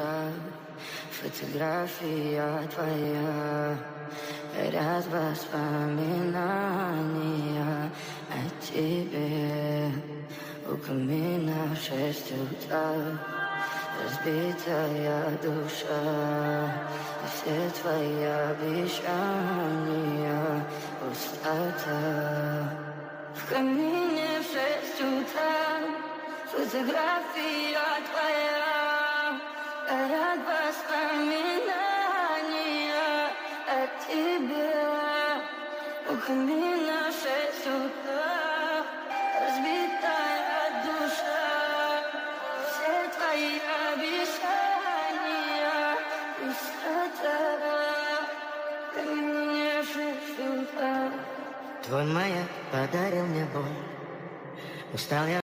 утра. Фотография твоя, горят воспоминания о тебе. У камина в 6 утра, разбитая душа, и все твои обещания пустота. В камине в 6 утра, фотография твоя, горят воспоминания о тебе. У камина в 6 утра, разбитая душа, все твои обещания пустота. В камине в 6 утра. Твой маяк подарил мне боль. Устал я